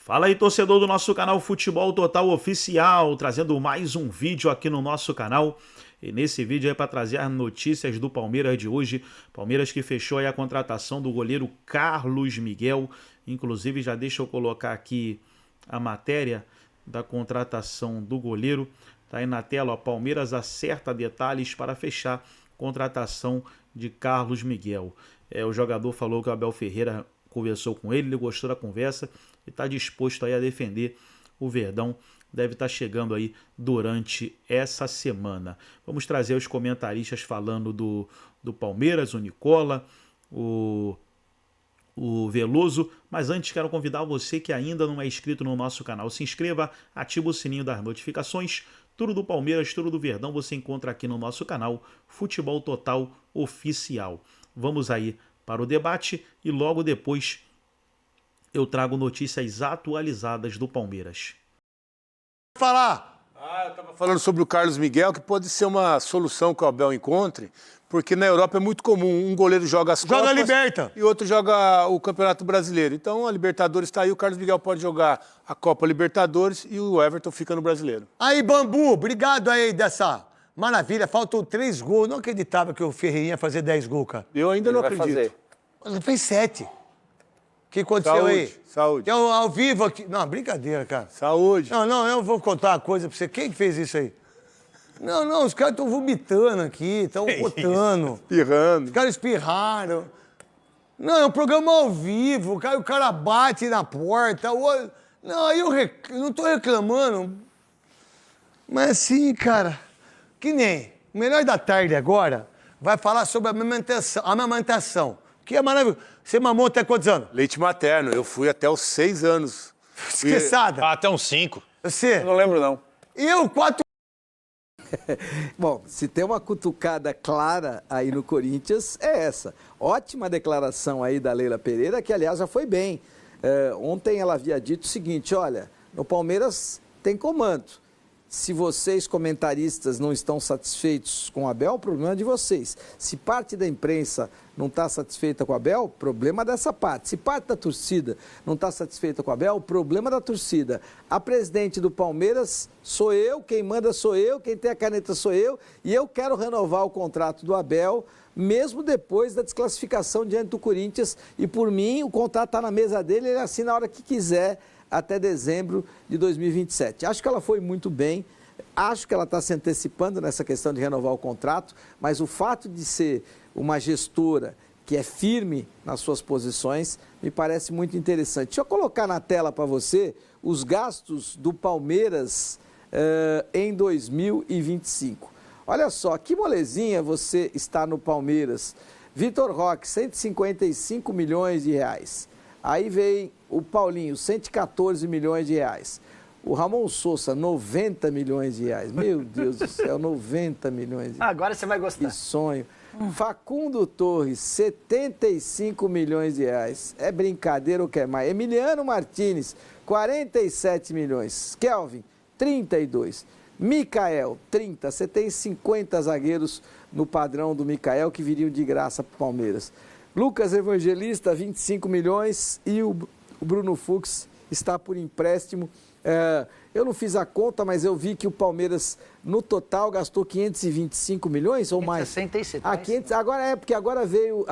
Fala aí, torcedor do nosso canal Futebol Total Oficial, trazendo mais um vídeo aqui no nosso canal. E nesse vídeo é para trazer as notícias do Palmeiras de hoje. Palmeiras que fechou aí a contratação do goleiro Carlos Miguel. Inclusive, já deixa eu colocar aqui a matéria da contratação do goleiro. Tá aí na tela, ó, Palmeiras acerta detalhes para fechar contratação de Carlos Miguel. O jogador falou que o Abel Ferreira conversou com ele gostou da conversa e está disposto aí a defender o Verdão. Deve estar chegando aí durante essa semana. Vamos trazer os comentaristas falando do Palmeiras, o Nicola, o Veloso. Mas antes quero convidar você que ainda não é inscrito no nosso canal. Se inscreva, ativa o sininho das notificações. Tudo do Palmeiras, tudo do Verdão você encontra aqui no nosso canal Futebol Total Oficial. Vamos aí para o debate e logo depois eu trago notícias atualizadas do Palmeiras. Eu estava falando sobre o Carlos Miguel, que pode ser uma solução que o Abel encontre, porque na Europa é muito comum, um goleiro joga as Copas a Liberta e outro joga o Campeonato Brasileiro. Então a Libertadores está aí, o Carlos Miguel pode jogar a Copa Libertadores e o Everton fica no Brasileiro. Aí, Bambu, obrigado aí dessa maravilha. Faltam 3 gols. Não acreditava que o Ferreirinha ia fazer 10 gols, cara. Eu ainda não acredito. Mas ele fez 7. O que aconteceu aí? Saúde. Eu ao vivo aqui. Não, brincadeira, cara. Saúde. Não, eu vou contar uma coisa pra você. Quem que fez isso aí? Não, os caras estão vomitando aqui, estão botando. Espirrando. Os caras espirraram. Não, é um programa ao vivo, o cara bate na porta. Não, aí eu não tô reclamando. Mas assim, cara, que nem o Melhor da Tarde agora vai falar sobre a amamentação, que é maravilhoso. Você mamou até quantos anos? Leite materno, eu fui até os 6 anos. Esqueçada. Até uns 5. Você? Não lembro, não. Eu, 4. Bom, se tem uma cutucada clara aí no Corinthians, é essa. Ótima declaração aí da Leila Pereira, que aliás já foi bem. Ontem ela havia dito o seguinte, olha, no Palmeiras tem comando. Se vocês, comentaristas, não estão satisfeitos com o Abel, o problema é de vocês. Se parte da imprensa não está satisfeita com o Abel, problema dessa parte. Se parte da torcida não está satisfeita com o Abel, problema da torcida. A presidente do Palmeiras sou eu, quem manda sou eu, quem tem a caneta sou eu, e eu quero renovar o contrato do Abel, mesmo depois da desclassificação diante do Corinthians, e por mim o contrato está na mesa dele, ele assina a hora que quiser, até dezembro de 2027. Acho que ela foi muito bem, acho que ela está se antecipando nessa questão de renovar o contrato, mas o fato de ser uma gestora que é firme nas suas posições me parece muito interessante. Deixa eu colocar na tela para você os gastos do Palmeiras em 2025. Olha só, que molezinha você está no Palmeiras. Vitor Roque, 155 milhões de reais. Aí vem o Paulinho, 114 milhões de reais. O Ramon Sousa, 90 milhões de reais. Meu Deus do céu, 90 milhões de reais. Agora você vai gostar. Que sonho. Facundo Torres, 75 milhões de reais. É brincadeira ou quer mais? Emiliano Martínez, 47 milhões. Kelvin, 32. Micael, 30. Você tem 50 zagueiros no padrão do Micael que viriam de graça para o Palmeiras. Lucas Evangelista, 25 milhões e o Bruno Fux está por empréstimo. Eu não fiz a conta, mas eu vi que o Palmeiras, no total, gastou 525 milhões ou mais? 67. Ah, 500, porque agora veio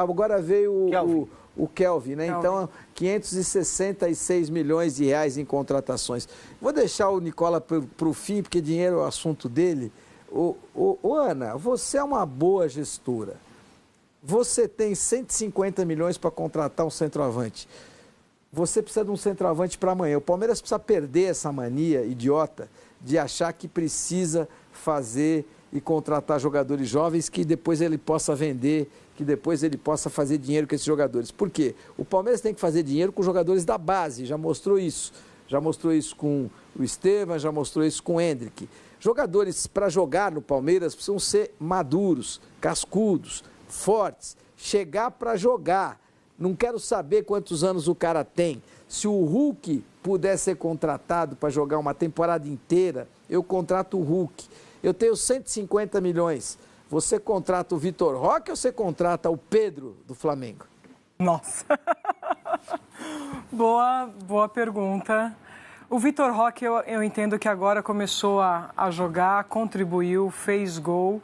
o Kelvin, né? Kelvin. Então, 566 milhões de reais em contratações. Vou deixar o Nicola para o fim, porque dinheiro é o assunto dele. Ana, você é uma boa gestora. Você tem 150 milhões para contratar um centroavante. Você precisa de um centroavante para amanhã. O Palmeiras precisa perder essa mania idiota de achar que precisa fazer e contratar jogadores jovens que depois ele possa vender, que depois ele possa fazer dinheiro com esses jogadores. Por quê? O Palmeiras tem que fazer dinheiro com jogadores da base, já mostrou isso. Já mostrou isso com o Estevam, já mostrou isso com o Hendrick. Jogadores para jogar no Palmeiras precisam ser maduros, cascudos, fortes, chegar para jogar. Não quero saber quantos anos o cara tem. Se o Hulk puder ser contratado para jogar uma temporada inteira, eu contrato o Hulk. Eu tenho 150 milhões. Você contrata o Vitor Roque ou você contrata o Pedro do Flamengo? Nossa. Boa pergunta. O Vitor Roque, eu entendo que agora começou a jogar, contribuiu, fez gol.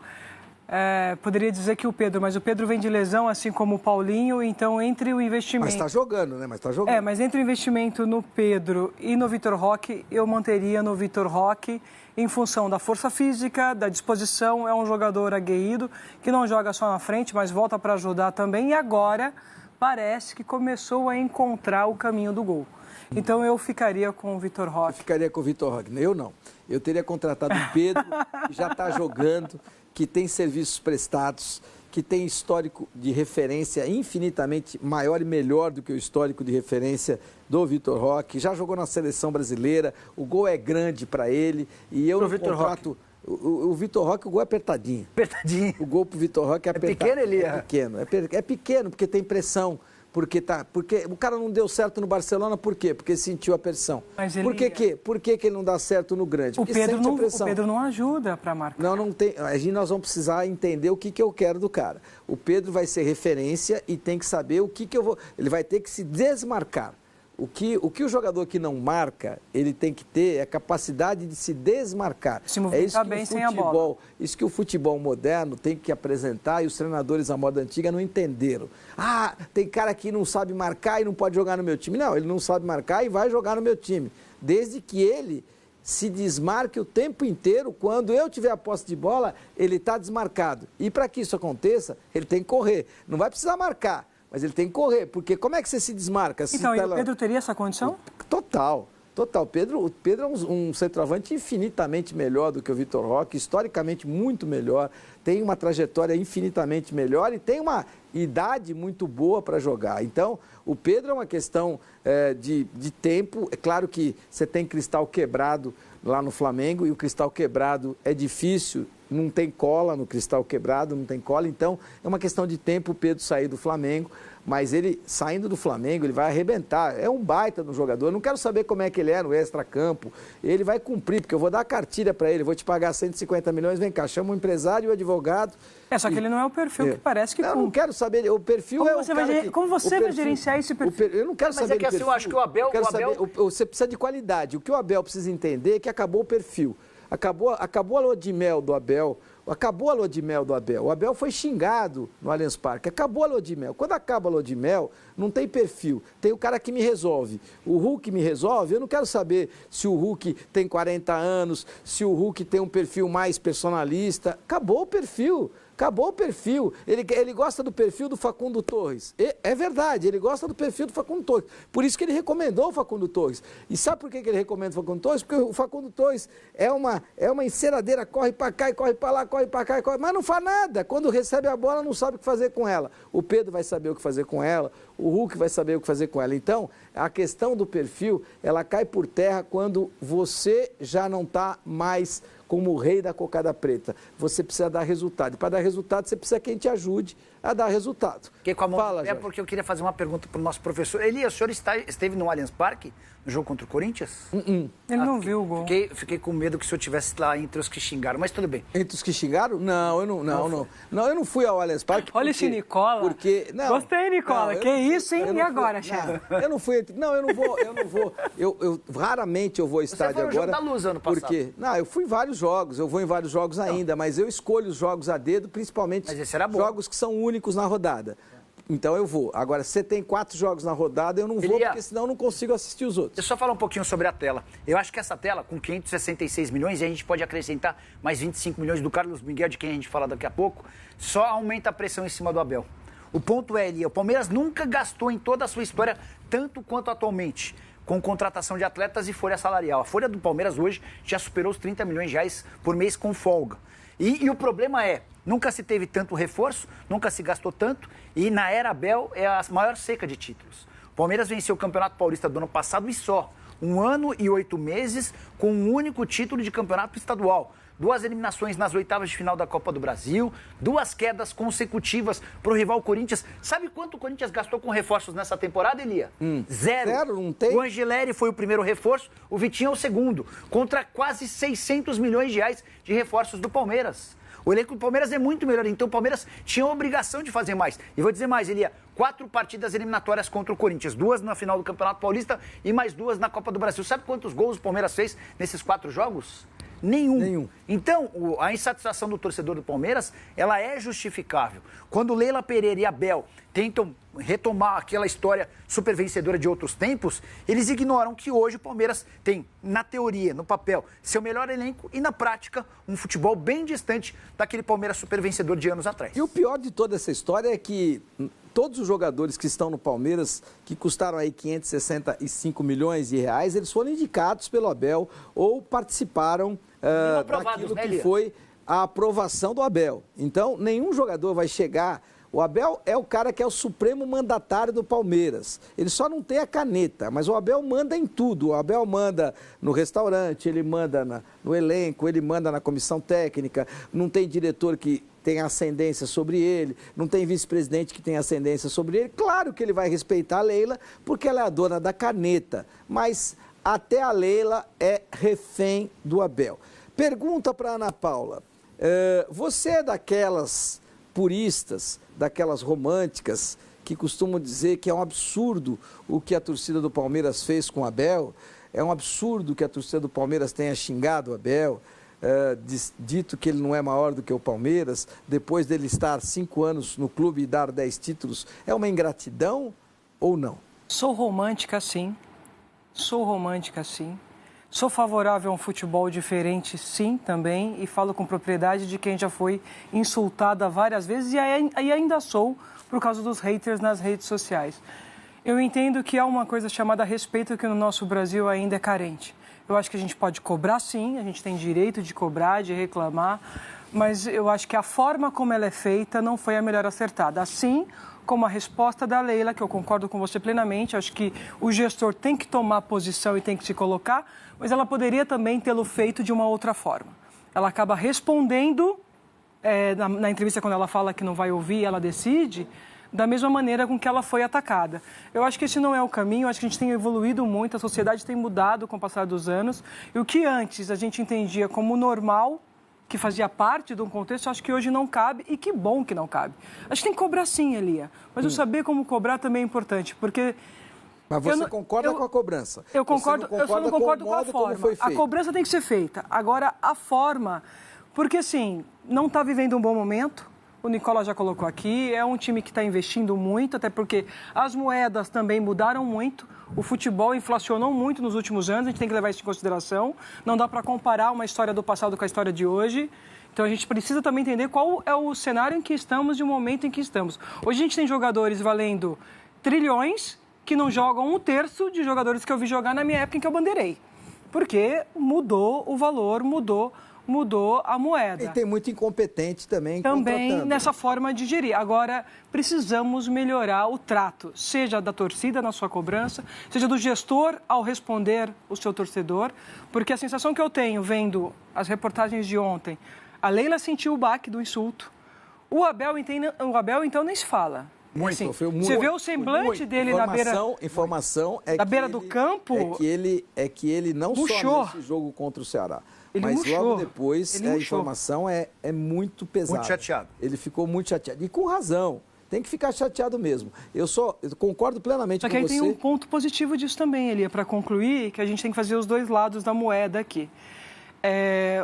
Poderia dizer que o Pedro, mas o Pedro vem de lesão, assim como o Paulinho, então entre o investimento... Mas está jogando, né? Mas tá jogando. Mas entre o investimento no Pedro e no Vitor Roque, eu manteria no Vitor Roque em função da força física, da disposição. É um jogador aguerrido, que não joga só na frente, mas volta para ajudar também. E agora parece que começou a encontrar o caminho do gol. Então eu ficaria com o Vitor Roque. Eu ficaria com o Vitor Roque. Eu não. Eu teria contratado o Pedro, que já está jogando, que tem serviços prestados, que tem histórico de referência infinitamente maior e melhor do que o histórico de referência do Vitor Roque. Já jogou na seleção brasileira, o gol é grande para ele. E eu não contrato... O Vitor Roque, o gol é apertadinho. Apertadinho. O gol pro Vitor Roque é apertado. Pequeno, ele é pequeno. É pequeno porque tem pressão. Porque o cara não deu certo no Barcelona, por quê? Porque sentiu a pressão. Mas ele... Por que ele não dá certo no grande? O Porque Pedro, sente a pressão. O Pedro não ajuda para marcar. Não tem. Nós vamos precisar entender o que eu quero do cara. O Pedro vai ser referência e tem que saber o que eu vou... Ele vai ter que se desmarcar. O que o jogador que não marca, ele tem que ter é a capacidade de se desmarcar. Se movimentar bem sem a bola. Isso que o futebol moderno tem que apresentar e os treinadores à moda antiga não entenderam. Tem cara que não sabe marcar e não pode jogar no meu time. Não, ele não sabe marcar e vai jogar no meu time. Desde que ele se desmarque o tempo inteiro, quando eu tiver a posse de bola, ele está desmarcado. E para que isso aconteça, ele tem que correr. Não vai precisar marcar. Mas ele tem que correr, porque como é que você se desmarca? Então, e o Pedro teria essa condição? Total. O Pedro é um centroavante infinitamente melhor do que o Vitor Roque, historicamente muito melhor, tem uma trajetória infinitamente melhor e tem uma idade muito boa para jogar. Então, o Pedro é uma questão de tempo. É claro que você tem cristal quebrado lá no Flamengo e o cristal quebrado é difícil. Não tem cola no cristal quebrado, não tem cola. Então, é uma questão de tempo o Pedro sair do Flamengo. Mas ele, saindo do Flamengo, ele vai arrebentar. É um baita no jogador. Eu não quero saber como é que ele é no extracampo. Ele vai cumprir, porque eu vou dar a cartilha para ele. Vou te pagar 150 milhões, vem cá, chama o empresário e o advogado. Só que ele não é o perfil que parece que... Eu não quero saber. O perfil como você vai gerenciar esse perfil? Eu não quero saber. Mas é que assim, eu acho que o Abel... Você precisa de qualidade. O que o Abel precisa entender é que acabou o perfil. Acabou a lua de mel do Abel. Acabou a lua de mel do Abel. O Abel foi xingado no Allianz Parque. Acabou a lua de mel. Quando acaba a lua de mel, não tem perfil. Tem o cara que me resolve. O Hulk me resolve. Eu não quero saber se o Hulk tem 40 anos, se o Hulk tem um perfil mais personalista. Acabou o perfil. Acabou o perfil. Ele gosta do perfil do Facundo Torres. É verdade, ele gosta do perfil do Facundo Torres. Por isso que ele recomendou o Facundo Torres. E sabe por que ele recomenda o Facundo Torres? Porque o Facundo Torres é uma enceradeira, corre para cá e corre para lá, corre para cá e corre, mas não faz nada. Quando recebe a bola, não sabe o que fazer com ela. O Pedro vai saber o que fazer com ela, o Hulk vai saber o que fazer com ela. Então, a questão do perfil, ela cai por terra quando você já não está mais como o rei da cocada preta. Você precisa dar resultado. E para dar resultado, você precisa que a gente ajude a dar resultado. Fiquei com a mão porque eu queria fazer uma pergunta para o nosso professor. Elias, o senhor esteve no Allianz Parque, no jogo contra o Corinthians? Ele não viu o gol. Fiquei com medo que o senhor estivesse lá entre os que xingaram, mas tudo bem. Entre os que xingaram? Não, eu não fui ao Allianz Parque. Olha esse Nicola. Gostei, Nicola. Que isso, hein? E agora, chefe? Eu não fui. Eu não vou. Eu raramente eu vou ao estádio agora. Você foi no Jogo da Luz ano passado. Porque, eu fui em vários jogos, eu vou em vários jogos ainda, mas eu escolho os jogos a dedo, principalmente jogos que são únicos na rodada. Então eu vou. Agora, se você tem 4 jogos na rodada, eu não vou, porque senão eu não consigo assistir os outros. Deixa eu só falar um pouquinho sobre a tela. Eu acho que essa tela, com 566 milhões, e a gente pode acrescentar mais 25 milhões do Carlos Miguel, de quem a gente fala daqui a pouco, só aumenta a pressão em cima do Abel. O ponto é, Elia, o Palmeiras nunca gastou em toda a sua história tanto quanto atualmente, com contratação de atletas e folha salarial. A folha do Palmeiras hoje já superou os 30 milhões de reais por mês com folga. E o problema é, nunca se teve tanto reforço, nunca se gastou tanto, e na era Abel é a maior seca de títulos. O Palmeiras venceu o Campeonato Paulista do ano passado e só. 1 ano e 8 meses com um único título de campeonato estadual. 2 eliminações nas oitavas de final da Copa do Brasil, 2 quedas consecutivas para o rival Corinthians. Sabe quanto o Corinthians gastou com reforços nessa temporada, Elia? 0. Não tem. O Angeleri foi o primeiro reforço, o Vitinho é o segundo, contra quase 600 milhões de reais de reforços do Palmeiras. O elenco do Palmeiras é muito melhor, então o Palmeiras tinha a obrigação de fazer mais. E vou dizer mais, ele ia 4 partidas eliminatórias contra o Corinthians, 2 na final do Campeonato Paulista e mais 2 na Copa do Brasil. Sabe quantos gols o Palmeiras fez nesses 4 jogos? Nenhum. Então, a insatisfação do torcedor do Palmeiras, ela é justificável. Quando Leila Pereira e Abel tentam retomar aquela história super vencedora de outros tempos, eles ignoram que hoje o Palmeiras tem, na teoria, no papel, seu melhor elenco e, na prática, um futebol bem distante daquele Palmeiras super vencedor de anos atrás. E o pior de toda essa história é que todos os jogadores que estão no Palmeiras, que custaram aí 565 milhões de reais, eles foram indicados pelo Abel ou participaram daquilo que foi a aprovação do Abel. Então, nenhum jogador vai chegar... O Abel é o cara que é o supremo mandatário do Palmeiras. Ele só não tem a caneta, mas o Abel manda em tudo. O Abel manda no restaurante, ele manda no elenco, ele manda na comissão técnica. Não tem diretor que tem ascendência sobre ele, não tem vice-presidente que tem ascendência sobre ele. Claro que ele vai respeitar a Leila, porque ela é a dona da caneta. Mas até a Leila é refém do Abel. Pergunta para Ana Paula. Você é daquelas puristas, daquelas românticas que costumam dizer que é um absurdo o que a torcida do Palmeiras fez com o Abel, é um absurdo que a torcida do Palmeiras tenha xingado o Abel, dito que ele não é maior do que o Palmeiras, depois dele estar 5 anos no clube e dar 10 títulos, é uma ingratidão ou não? Sou romântica, sim. Sou favorável a um futebol diferente, sim, também, e falo com propriedade de quem já foi insultada várias vezes e ainda sou por causa dos haters nas redes sociais. Eu entendo que há uma coisa chamada respeito que no nosso Brasil ainda é carente. Eu acho que a gente pode cobrar, sim, a gente tem direito de cobrar, de reclamar, mas eu acho que a forma como ela é feita não foi a melhor acertada. Assim como a resposta da Leila, que eu concordo com você plenamente, acho que o gestor tem que tomar posição e tem que se colocar, mas ela poderia também tê-lo feito de uma outra forma. Ela acaba respondendo, na entrevista quando ela fala que não vai ouvir, ela decide, da mesma maneira com que ela foi atacada. Eu acho que esse não é o caminho, eu acho que a gente tem evoluído muito, a sociedade tem mudado com o passar dos anos, e o que antes a gente entendia como normal, que fazia parte de um contexto, acho que hoje não cabe, e que bom que não cabe. Acho que tem que cobrar sim, Elia, mas o saber como cobrar também é importante, porque... Mas você concorda com a cobrança? Eu concordo, eu só não concordo com a forma. A cobrança tem que ser feita. Agora, a forma, porque assim, não está vivendo um bom momento, o Nicola já colocou aqui, é um time que está investindo muito, até porque as moedas também mudaram muito, o futebol inflacionou muito nos últimos anos, a gente tem que levar isso em consideração, não dá para comparar uma história do passado com a história de hoje, então a gente precisa também entender qual é o cenário em que estamos e o momento em que estamos. Hoje a gente tem jogadores valendo trilhões que não jogam 1/3 de jogadores que eu vi jogar na minha época em que eu bandeirei, porque mudou o valor, mudou a moeda. E tem muito incompetente também nessa forma de gerir. Agora, precisamos melhorar o trato, seja da torcida na sua cobrança, seja do gestor ao responder o seu torcedor, porque a sensação que eu tenho vendo as reportagens de ontem, a Leila sentiu o baque do insulto, o Abel então nem se fala. Muito, assim, foi muito. Você vê o semblante dele na beira... Informação é na que beira ele, do campo... É que ele não murchou. Só nesse jogo contra o Ceará, ele mas murchou. logo depois a informação é muito pesada. Muito chateado. Ele ficou muito chateado. E com razão. Tem que ficar chateado mesmo. Eu concordo plenamente com você. Só que aí tem um ponto positivo disso também, Elia, para concluir, que a gente tem que fazer os dois lados da moeda aqui.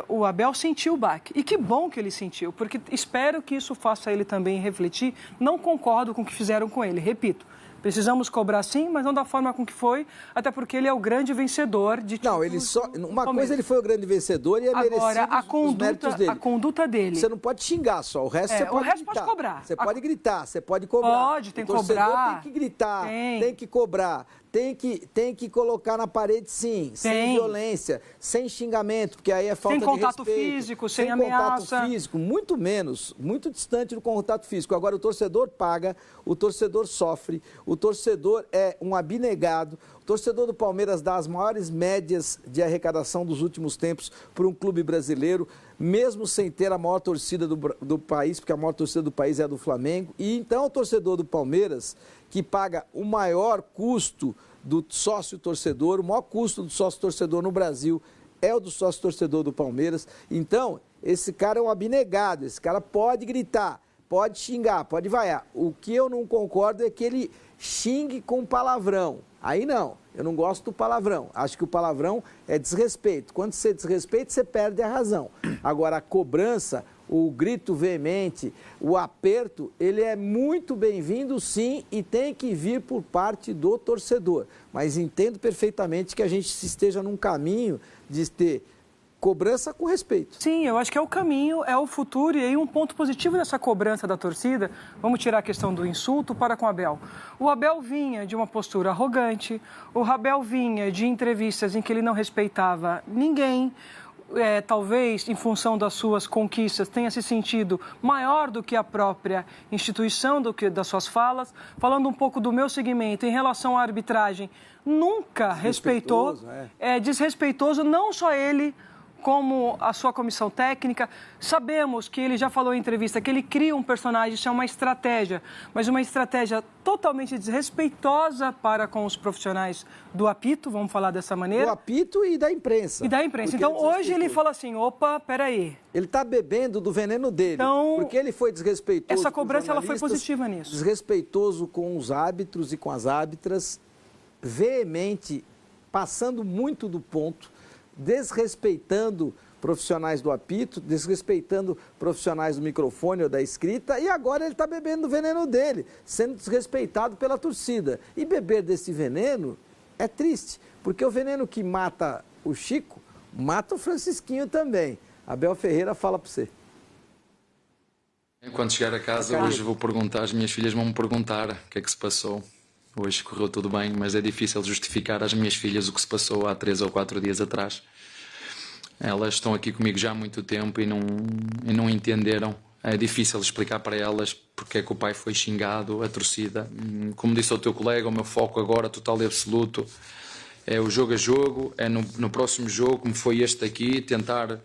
O Abel sentiu o baque. E que bom que ele sentiu, porque espero que isso faça ele também refletir. Não concordo com o que fizeram com ele, repito. Precisamos cobrar sim, mas não da forma com que foi, até porque ele é o grande vencedor de títulos. Não, ele só... Uma coisa ele foi o grande vencedor e é merecido os méritos dele. A conduta dele. Você não pode xingar só, o resto você pode gritar. Pode cobrar. Você pode gritar, você pode cobrar. Pode, tem que cobrar. Tem que gritar, tem que cobrar. Tem que colocar na parede, sim, sem violência, sem xingamento, porque aí é falta de respeito. Sem contato físico, sem ameaça. Sem contato físico, muito menos, muito distante do contato físico. Agora, o torcedor paga, o torcedor sofre, o torcedor é um abnegado, o torcedor do Palmeiras dá as maiores médias de arrecadação dos últimos tempos para um clube brasileiro, mesmo sem ter a maior torcida do país, porque a maior torcida do país é a do Flamengo. E então o torcedor do Palmeiras, que paga o maior custo do sócio-torcedor, o maior custo do sócio-torcedor no Brasil é o do sócio-torcedor do Palmeiras. Então, esse cara é um abnegado, esse cara pode gritar, pode xingar, pode vaiar. O que eu não concordo é que ele xingue com palavrão. Aí não, eu não gosto do palavrão. Acho que o palavrão é desrespeito. Quando você desrespeita, você perde a razão. Agora, a cobrança, o grito veemente, o aperto, ele é muito bem-vindo, sim, e tem que vir por parte do torcedor. Mas entendo perfeitamente que a gente esteja num caminho de ter cobrança com respeito. Sim, eu acho que é o caminho, é o futuro. E aí um ponto positivo dessa cobrança da torcida, vamos tirar a questão do insulto para com o Abel. O Abel vinha de uma postura arrogante, o Abel vinha de entrevistas em que ele não respeitava ninguém. Talvez, em função das suas conquistas, tenha se sentido maior do que a própria instituição, do que das suas falas. Falando um pouco do meu segmento, em relação à arbitragem, nunca respeitou, desrespeitoso, não só ele, como a sua comissão técnica. Sabemos que ele já falou em entrevista que ele cria um personagem, isso é uma estratégia, mas uma estratégia totalmente desrespeitosa para com os profissionais do apito, vamos falar dessa maneira. Do apito e da imprensa. E da imprensa. Então, hoje ele fala assim, opa, peraí. Ele está bebendo do veneno dele, então, porque ele foi desrespeitoso. Essa cobrança ela foi positiva nisso. Desrespeitoso com os árbitros e com as árbitras, veemente, passando muito do ponto, desrespeitando profissionais do apito, desrespeitando profissionais do microfone ou da escrita, e agora ele está bebendo o veneno dele, sendo desrespeitado pela torcida. E beber desse veneno é triste, porque o veneno que mata o Chico, mata o Francisquinho também. Abel Ferreira fala para você. Quando chegar a casa, hoje vou perguntar, as minhas filhas vão me perguntar o que é que se passou. Hoje correu tudo bem, mas é difícil justificar às minhas filhas o que se passou há 3 ou 4 dias atrás. Elas estão aqui comigo já há muito tempo e não entenderam. É difícil explicar para elas porque é que o pai foi xingado, a torcida. Como disse o teu colega, o meu foco agora, total e absoluto, é o jogo a jogo, é no próximo jogo, como foi este aqui, tentar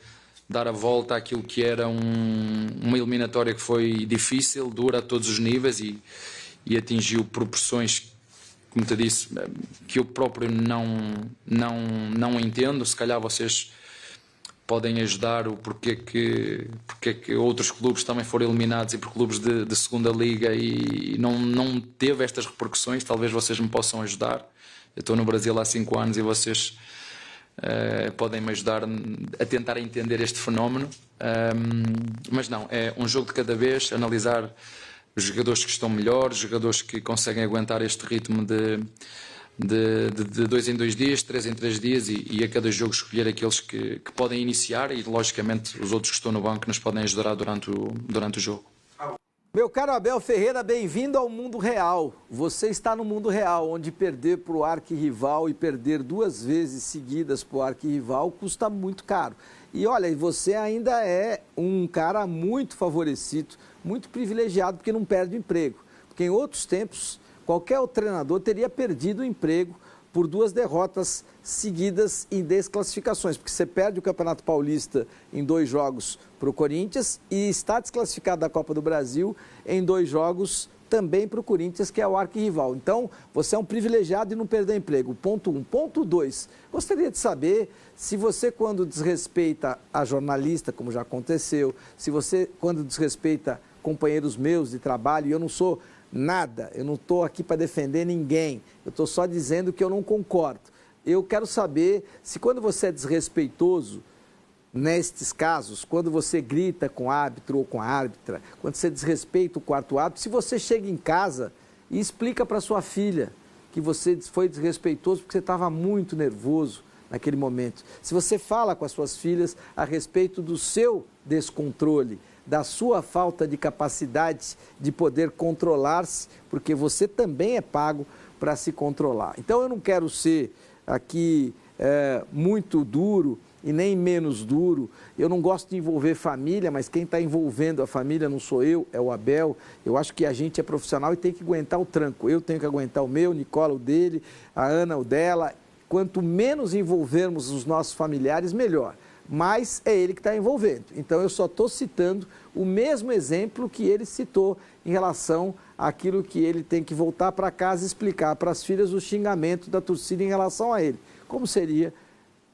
dar a volta àquilo que era uma eliminatória que foi difícil, dura a todos os níveis e atingiu proporções, como te disse, que eu próprio não entendo. Se calhar vocês podem ajudar o porquê que outros clubes também foram eliminados e por clubes de segunda liga e não teve estas repercussões. Talvez vocês me possam ajudar. Eu estou no Brasil há 5 anos e vocês podem me ajudar a tentar entender este fenómeno. Mas não, é um jogo de cada vez, analisar os jogadores que estão melhores, jogadores que conseguem aguentar este ritmo de 2 em 2 dias, 3 em 3 dias e a cada jogo escolher aqueles que podem iniciar e logicamente os outros que estão no banco nos podem ajudar durante o jogo. Meu caro Abel Ferreira, bem-vindo ao mundo real. Você está no mundo real, onde perder para o arquirrival e perder 2 vezes seguidas para o arquirrival custa muito caro. E olha, você ainda é um cara muito favorecido, muito privilegiado, porque não perde o emprego. Porque em outros tempos, qualquer outro treinador teria perdido o emprego por 2 derrotas seguidas em desclassificações, porque você perde o Campeonato Paulista em 2 jogos para o Corinthians e está desclassificado da Copa do Brasil em 2 jogos também para o Corinthians, que é o arquirrival. Então, você é um privilegiado e não perdeu emprego. Ponto 1. Ponto 2. Gostaria de saber se você, quando desrespeita a jornalista, como já aconteceu, se você, quando desrespeita companheiros meus de trabalho, e eu não sou nada, eu não estou aqui para defender ninguém, eu estou só dizendo que eu não concordo. Eu quero saber se quando você é desrespeitoso, nestes casos, quando você grita com o árbitro ou com a árbitra, quando você desrespeita o quarto árbitro, se você chega em casa e explica para sua filha que você foi desrespeitoso porque você estava muito nervoso naquele momento. Se você fala com as suas filhas a respeito do seu descontrole, da sua falta de capacidade de poder controlar-se, porque você também é pago para se controlar. Então eu não quero ser aqui muito duro e nem menos duro. Eu não gosto de envolver família, mas quem está envolvendo a família não sou eu, é o Abel. Eu acho que a gente é profissional e tem que aguentar o tranco. Eu tenho que aguentar o meu, o Nicola o dele, a Ana o dela. Quanto menos envolvermos os nossos familiares, melhor. Mas é ele que está envolvendo. Então eu só estou citando o mesmo exemplo que ele citou em relação àquilo que ele tem que voltar para casa e explicar para as filhas o xingamento da torcida em relação a ele. Como seria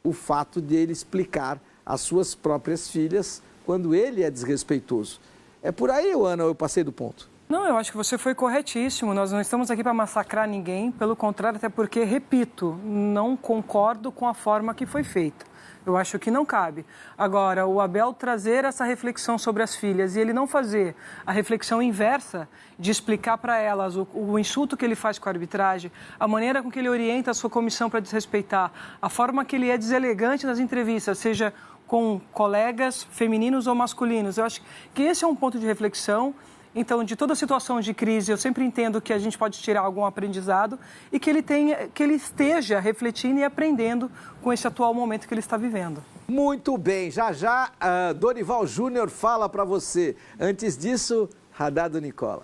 o fato de ele explicar às suas próprias filhas quando ele é desrespeitoso. É por aí, Ana, eu passei do ponto. Não, eu acho que você foi corretíssimo. Nós não estamos aqui para massacrar ninguém, pelo contrário, até porque, repito, não concordo com a forma que foi feita. Eu acho que não cabe. Agora, o Abel trazer essa reflexão sobre as filhas e ele não fazer a reflexão inversa de explicar para elas o insulto que ele faz com a arbitragem, a maneira com que ele orienta a sua comissão para desrespeitar, a forma que ele é deselegante nas entrevistas, seja com colegas femininos ou masculinos. Eu acho que esse é um ponto de reflexão. Então, de toda situação de crise, eu sempre entendo que a gente pode tirar algum aprendizado e que ele esteja refletindo e aprendendo com esse atual momento que ele está vivendo. Muito bem, já Dorival Júnior fala para você. Antes disso, Radar do Nicola.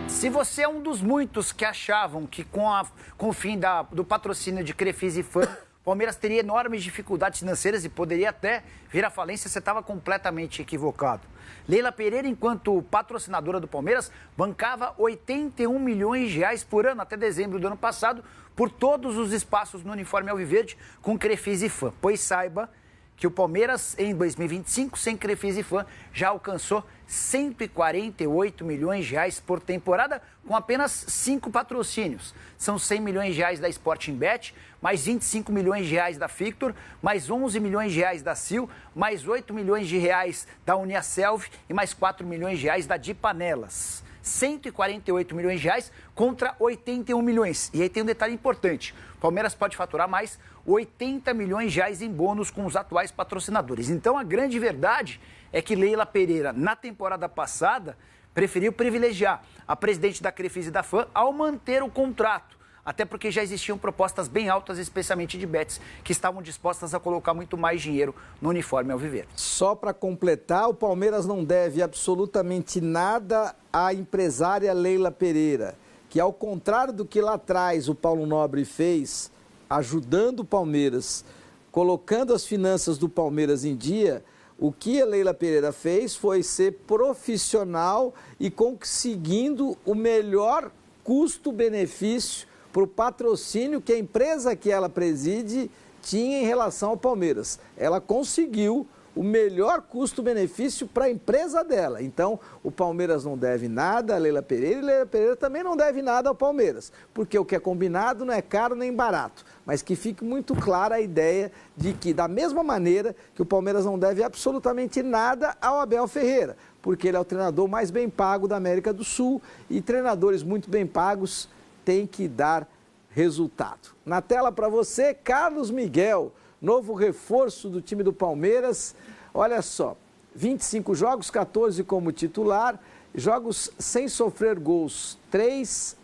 Se você é um dos muitos que achavam que com o fim do patrocínio de Crefisa e Fã, Palmeiras teria enormes dificuldades financeiras e poderia até vir à falência, você estava completamente equivocado. Leila Pereira, enquanto patrocinadora do Palmeiras, bancava 81 milhões de reais por ano até dezembro do ano passado por todos os espaços no uniforme alviverde com Crefisa e Fã. Pois saiba que o Palmeiras, em 2025, sem Crefisa e Fã, já alcançou 148 milhões de reais por temporada, com apenas 5 patrocínios. São 100 milhões de reais da Sporting Bet, mais 25 milhões de reais da Fictor, mais 11 milhões de reais da Sil, mais 8 milhões de reais da Uniaselv e mais 4 milhões de reais da Dipanelas. 148 milhões de reais contra 81 milhões. E aí tem um detalhe importante. O Palmeiras pode faturar mais 80 milhões de reais em bônus com os atuais patrocinadores. Então, a grande verdade é que Leila Pereira, na temporada passada, preferiu privilegiar a presidente da Crefisa e da Fã ao manter o contrato. Até porque já existiam propostas bem altas, especialmente de bets, que estavam dispostas a colocar muito mais dinheiro no uniforme alviverde. Só para completar, o Palmeiras não deve absolutamente nada à empresária Leila Pereira, que ao contrário do que lá atrás o Paulo Nobre fez, ajudando o Palmeiras, colocando as finanças do Palmeiras em dia, o que a Leila Pereira fez foi ser profissional e conseguindo o melhor custo-benefício para o patrocínio que a empresa que ela preside tinha em relação ao Palmeiras. Ela conseguiu o melhor custo-benefício para a empresa dela. Então, o Palmeiras não deve nada a Leila Pereira e Leila Pereira também não deve nada ao Palmeiras, porque o que é combinado não é caro nem barato, mas que fique muito clara a ideia de que, da mesma maneira que o Palmeiras não deve absolutamente nada ao Abel Ferreira, porque ele é o treinador mais bem pago da América do Sul e treinadores muito bem pagos têm que dar resultado. Na tela para você, Carlos Miguel, novo reforço do time do Palmeiras. Olha só, 25 jogos, 14 como titular, jogos sem sofrer gols, 3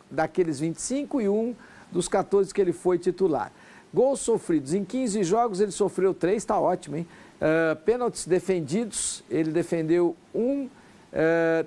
daqueles 25 e 1 dos 14 que ele foi titular. Gols sofridos, em 15 jogos ele sofreu 3, está ótimo, hein? Pênaltis defendidos, ele defendeu 1,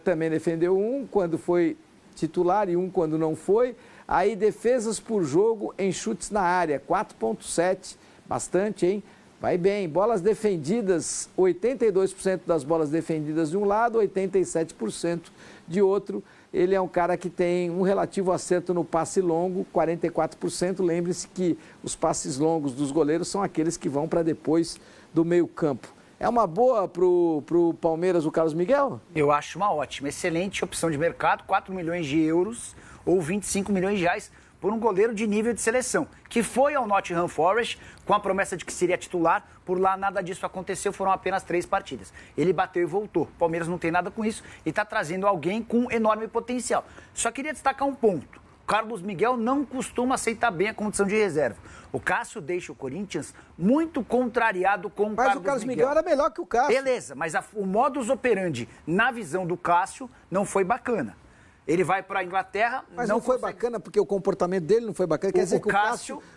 também defendeu 1 quando foi titular e 1 quando não foi. Aí defesas por jogo em chutes na área, 4,7, bastante, hein? Vai bem. Bolas defendidas, 82% das bolas defendidas de um lado, 87% de outro. Ele é um cara que tem um relativo acerto no passe longo, 44%. Lembre-se que os passes longos dos goleiros são aqueles que vão para depois do meio-campo. É uma boa pro Palmeiras o Carlos Miguel? Eu acho uma ótima, excelente opção de mercado, 4 milhões de euros ou 25 milhões de reais por um goleiro de nível de seleção, que foi ao Nottingham Forest com a promessa de que seria titular. Por lá nada disso aconteceu, foram apenas 3 partidas. Ele bateu e voltou. O Palmeiras não tem nada com isso e está trazendo alguém com enorme potencial. Só queria destacar um ponto. O Carlos Miguel não costuma aceitar bem a condição de reserva. O Cássio deixa o Corinthians muito contrariado com o Carlos Miguel. Mas o Carlos Miguel era melhor que o Cássio. Beleza, mas o modus operandi, na visão do Cássio, não foi bacana. Ele vai para a Inglaterra... Mas não foi bacana porque o comportamento dele não foi bacana. Quer dizer que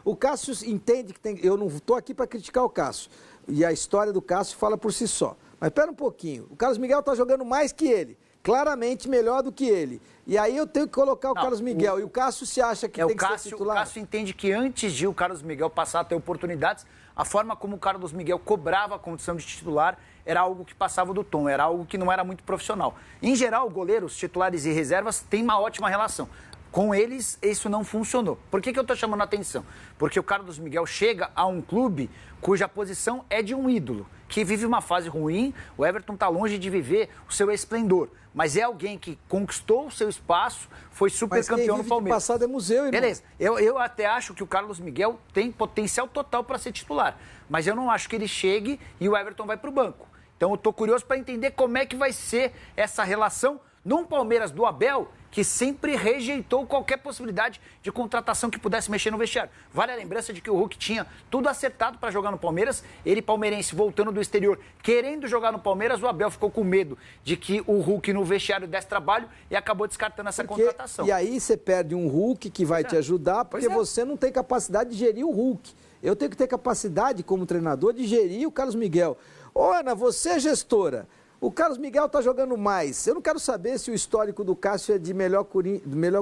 o Cássio entende que tem... Eu não estou aqui para criticar o Cássio. E a história do Cássio fala por si só. Mas espera um pouquinho. O Carlos Miguel está jogando mais que ele. Claramente melhor do que ele. E aí eu tenho que colocar o Carlos Miguel. E o Cássio se acha que tem que ser titular? O Cássio entende que antes de o Carlos Miguel passar a ter oportunidades, a forma como o Carlos Miguel cobrava a condição de titular era algo que passava do tom, era algo que não era muito profissional. Em geral, goleiros, titulares e reservas têm uma ótima relação. Com eles, isso não funcionou. Por que eu estou chamando a atenção? Porque o Carlos Miguel chega a um clube cuja posição é de um ídolo, que vive uma fase ruim. O Everton está longe de viver o seu esplendor, mas é alguém que conquistou o seu espaço, foi super campeão no Palmeiras. O passado é museu, irmão. Beleza, eu até acho que o Carlos Miguel tem potencial total para ser titular, mas eu não acho que ele chegue e o Everton vai para o banco. Então eu estou curioso para entender como é que vai ser essa relação num Palmeiras do Abel, que sempre rejeitou qualquer possibilidade de contratação que pudesse mexer no vestiário. Vale a lembrança de que o Hulk tinha tudo acertado para jogar no Palmeiras, ele palmeirense voltando do exterior, querendo jogar no Palmeiras, o Abel ficou com medo de que o Hulk no vestiário desse trabalho e acabou descartando essa contratação. E aí você perde um Hulk que vai te ajudar, porque você não tem capacidade de gerir o Hulk. Eu tenho que ter capacidade, como treinador, de gerir o Carlos Miguel. Ô, Ana, você é gestora. O Carlos Miguel está jogando mais. Eu não quero saber se o histórico do Cássio é de melhor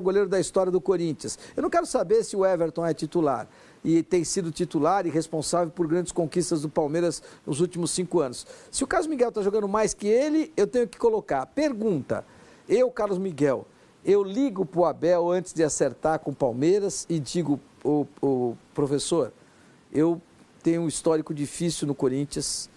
goleiro da história do Corinthians. Eu não quero saber se o Everton é titular e tem sido titular e responsável por grandes conquistas do Palmeiras nos últimos 5 anos. Se o Carlos Miguel está jogando mais que ele, eu tenho que colocar. Pergunta, Carlos Miguel, eu ligo para o Abel antes de acertar com o Palmeiras e digo, professor, eu tenho um histórico difícil no Corinthians.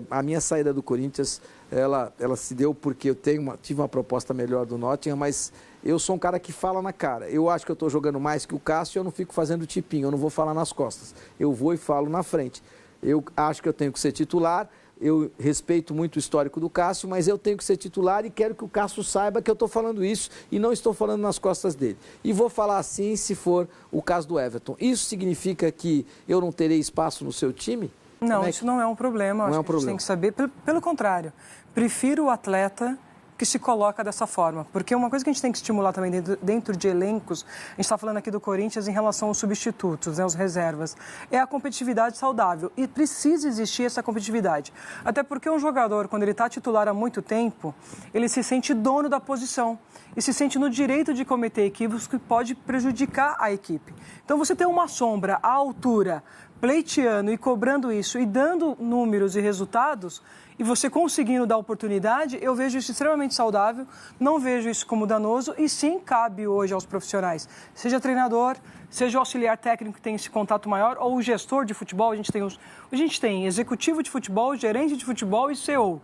A minha saída do Corinthians, ela se deu porque eu tive uma proposta melhor do Nottingham, mas eu sou um cara que fala na cara. Eu acho que eu estou jogando mais que o Cássio, eu não fico fazendo tipinho, eu não vou falar nas costas. Eu vou e falo na frente. Eu acho que eu tenho que ser titular, eu respeito muito o histórico do Cássio, mas eu tenho que ser titular e quero que o Cássio saiba que eu estou falando isso e não estou falando nas costas dele. E vou falar assim se for o caso do Everton. Isso significa que eu não terei espaço no seu time? Não, isso não é um problema. Não acho é um que a gente tem que saber. Pelo contrário, prefiro o atleta que se coloca dessa forma. Porque uma coisa que a gente tem que estimular também dentro de elencos, a gente está falando aqui do Corinthians em relação aos substitutos, né, os reservas, é a competitividade saudável. E precisa existir essa competitividade. Até porque um jogador, quando ele está titular há muito tempo, ele se sente dono da posição e se sente no direito de cometer equívocos que pode prejudicar a equipe. Então, você ter uma sombra à altura, pleiteando e cobrando isso e dando números e resultados, e você conseguindo dar oportunidade, eu vejo isso extremamente saudável, não vejo isso como danoso e sim cabe hoje aos profissionais, seja treinador, seja o auxiliar técnico que tem esse contato maior ou o gestor de futebol, a gente tem executivo de futebol, gerente de futebol e CEO,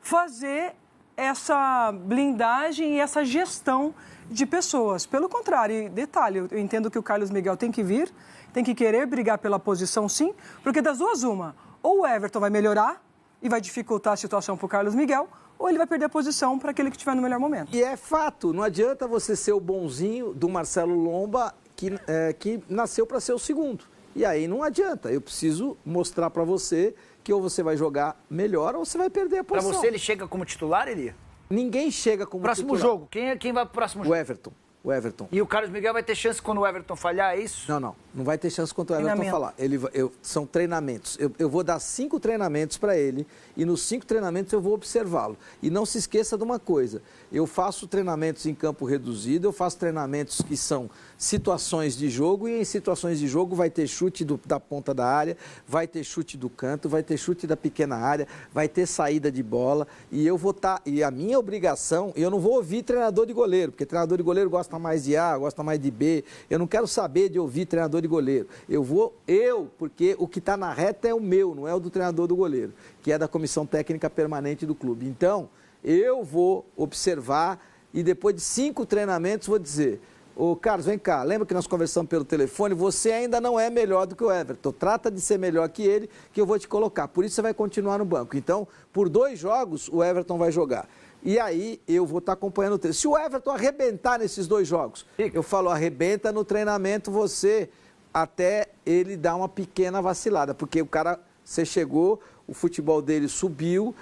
fazer essa blindagem e essa gestão de pessoas. Pelo contrário, detalhe, eu entendo que o Carlos Miguel tem que vir, tem que querer brigar pela posição sim, porque das duas uma, ou o Everton vai melhorar e vai dificultar a situação para o Carlos Miguel, ou ele vai perder a posição para aquele que estiver no melhor momento. E é fato, não adianta você ser o bonzinho do Marcelo Lomba que nasceu para ser o segundo. E aí não adianta, eu preciso mostrar para você que ou você vai jogar melhor ou você vai perder a posição. Para você ele chega como titular, Elia? Ninguém chega como próximo titular. Jogo, quem vai pro próximo jogo? O Everton. E o Carlos Miguel vai ter chance quando o Everton falhar, é isso? Não vai ter chance quando o Everton falar. São treinamentos. Eu vou dar 5 treinamentos para ele e nos 5 treinamentos eu vou observá-lo. E não se esqueça de uma coisa, eu faço treinamentos em campo reduzido, eu faço treinamentos que são situações de jogo e em situações de jogo vai ter chute da ponta da área, vai ter chute do canto, vai ter chute da pequena área, vai ter saída de bola e eu vou estar... E a minha obrigação, eu não vou ouvir treinador de goleiro, porque treinador de goleiro gosta mais de A, gosta mais de B, eu não quero saber de ouvir treinador de goleiro. Porque o que está na reta é o meu, não é o do treinador do goleiro, que é da comissão técnica permanente do clube. Então, eu vou observar e depois de 5 treinamentos vou dizer, ô Carlos, vem cá, lembra que nós conversamos pelo telefone? Você ainda não é melhor do que o Everton, trata de ser melhor que ele, que eu vou te colocar, por isso você vai continuar no banco. Então, por 2 jogos, o Everton vai jogar. E aí eu vou estar acompanhando o treino. Se o Everton arrebentar nesses 2 jogos, eu falo, arrebenta no treinamento você, até ele dar uma pequena vacilada, porque o cara, você chegou, o futebol dele subiu,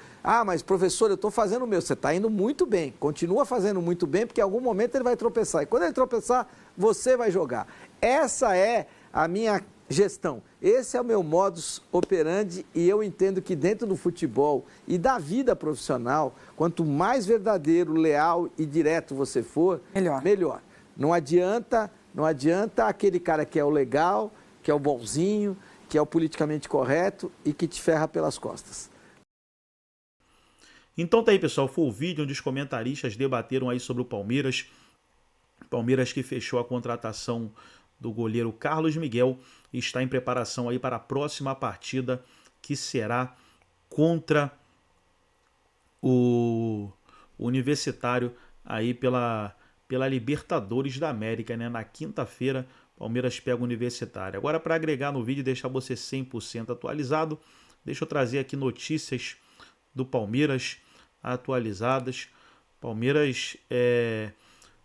mas professor, eu estou fazendo o meu, você está indo muito bem, continua fazendo muito bem, porque em algum momento ele vai tropeçar, e quando ele tropeçar, você vai jogar. Essa é a minha gestão, esse é o meu modus operandi e eu entendo que dentro do futebol e da vida profissional, quanto mais verdadeiro, leal e direto você for, melhor. Não adianta aquele cara que é o legal, que é o bonzinho, que é o politicamente correto e que te ferra pelas costas. Então tá aí, pessoal, foi o vídeo onde os comentaristas debateram aí sobre o Palmeiras. Palmeiras que fechou a contratação do goleiro Carlos Miguel e está em preparação aí para a próxima partida, que será contra o Universitário aí pela Libertadores da América, né? Na quinta-feira, Palmeiras pega o Universitário. Agora, para agregar no vídeo e deixar você 100% atualizado, deixa eu trazer aqui notícias do Palmeiras atualizadas. Palmeiras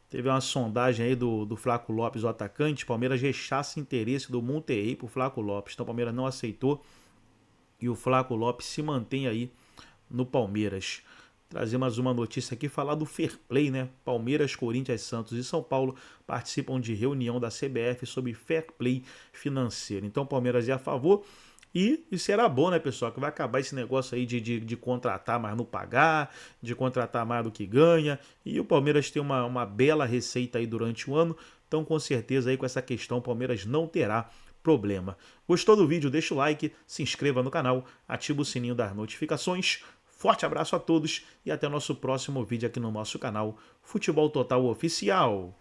teve uma sondagem aí do Flaco Lopes, o atacante. Palmeiras rechaça interesse do Monterrey por Flaco Lopes. Então, o Palmeiras não aceitou e o Flaco Lopes se mantém aí no Palmeiras. Trazer mais uma notícia aqui, falar do Fair Play, né? Palmeiras, Corinthians, Santos e São Paulo participam de reunião da CBF sobre Fair Play financeiro. Então, o Palmeiras é a favor. E será bom, né, pessoal, que vai acabar esse negócio aí de contratar, mas não pagar, de contratar mais do que ganha. E o Palmeiras tem uma bela receita aí durante o ano. Então, com certeza, aí com essa questão, o Palmeiras não terá problema. Gostou do vídeo? Deixa o like, se inscreva no canal, ativa o sininho das notificações. Forte abraço a todos e até o nosso próximo vídeo aqui no nosso canal Futebol Total Oficial.